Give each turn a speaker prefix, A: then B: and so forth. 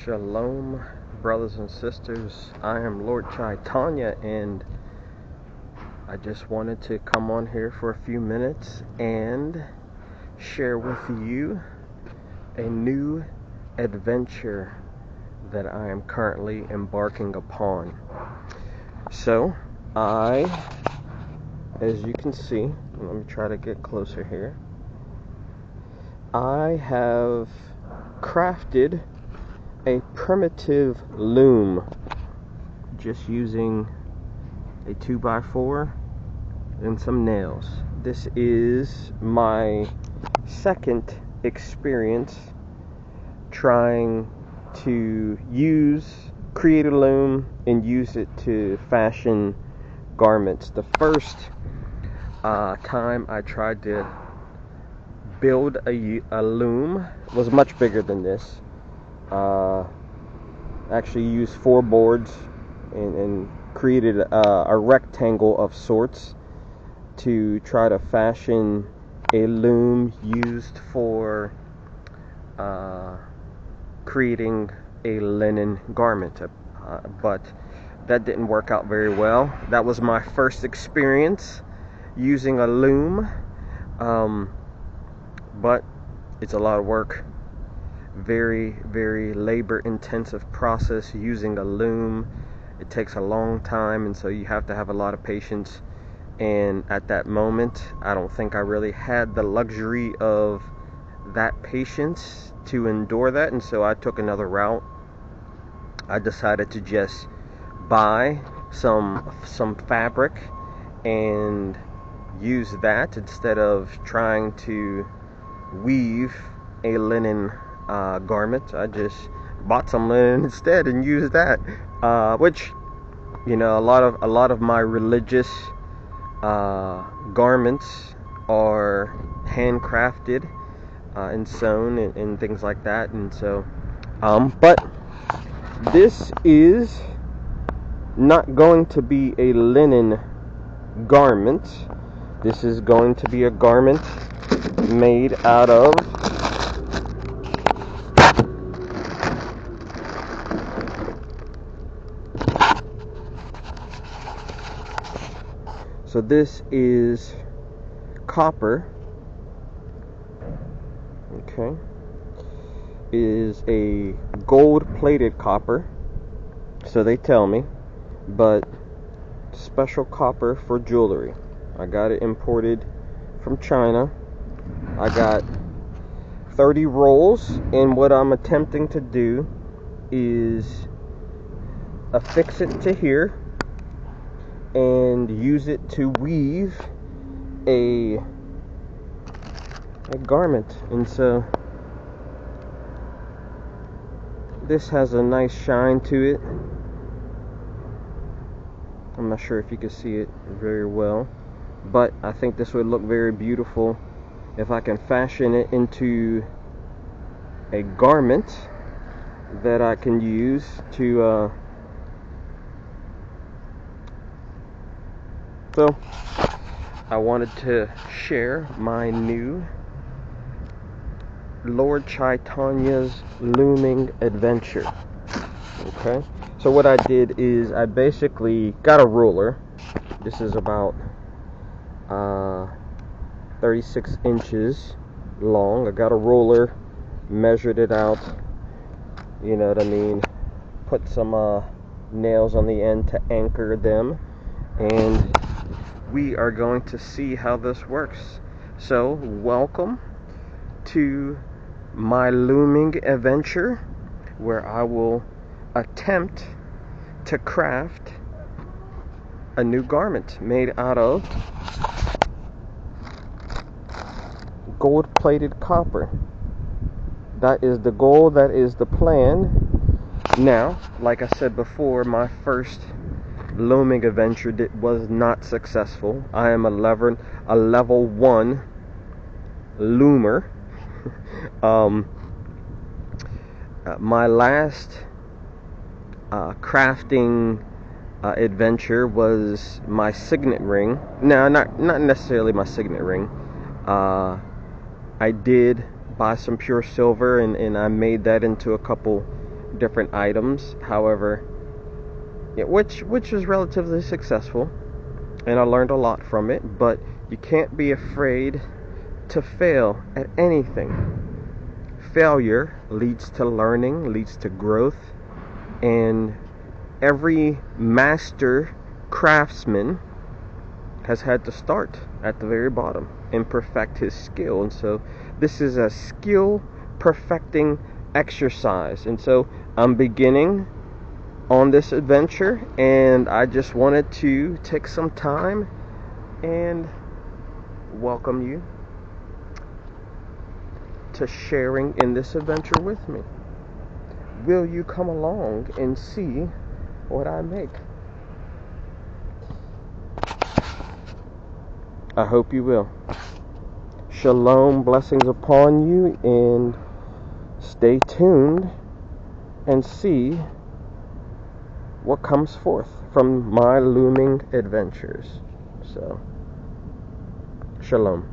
A: Shalom, brothers and sisters. I am Lord Chaitanya, and I just wanted to come on here for a few minutes and share with you a new adventure that I am currently embarking upon. So, as you can see, let me try to get closer here. I have crafted a primitive loom just using a 2x4 and some nails. This is my second experience trying to create a loom and use it to fashion garments. The first time I tried to build a loom was much bigger than this. Actually used 4 boards and created a rectangle of sorts to try to fashion a loom used for creating a linen garment, but that didn't work out very well. That was my first experience using a loom, but it's a lot of work. Very, very labor intensive process using a loom. It takes a long time, and so you have to have a lot of patience, and at that moment I don't think I really had the luxury of that patience to endure that, and so I took another route. I decided to just buy some fabric and use that instead of trying to weave a linen garment. I just bought some linen instead and used that, which, you know, a lot of my religious garments are handcrafted and sewn and things like that, and so but this is not going to be a linen garment. This is going to be a garment made out of so this is copper. Okay, is a gold-plated copper, so they tell me, but special copper for jewelry. I got it imported from China. I got 30 rolls, and what I'm attempting to do is affix it to here and use it to weave a garment. And so this has a nice shine to it. I'm not sure if you can see it very well, but I think this would look very beautiful if I can fashion it into a garment that I can use to so I wanted to share my new Lord Chaitanya's looming adventure. Okay, so what I did is I basically got a ruler. This is about 36 inches long. I got a ruler, measured it out, you know what I mean, put some nails on the end to anchor them, and we are going to see how this works. So welcome to my looming adventure, where I will attempt to craft a new garment made out of gold-plated copper. That is the goal, that is the plan. Now, like I said before, my first looming adventure was not successful. I am a level 1 loomer. My last crafting adventure was my signet ring. No, not necessarily my signet ring. I did buy some pure silver, and I made that into a couple different items. However, which was relatively successful, and I learned a lot from it. But you can't be afraid to fail at anything. Failure leads to learning, leads to growth, and every master craftsman has had to start at the very bottom and perfect his skill. And so this is a skill perfecting exercise. And so I'm beginning on this adventure, and I just wanted to take some time and welcome you to sharing in this adventure with me. Will you come along and see what I make? I hope you will. Shalom, blessings upon you, and stay tuned and see what comes forth from my looming adventures. So, shalom.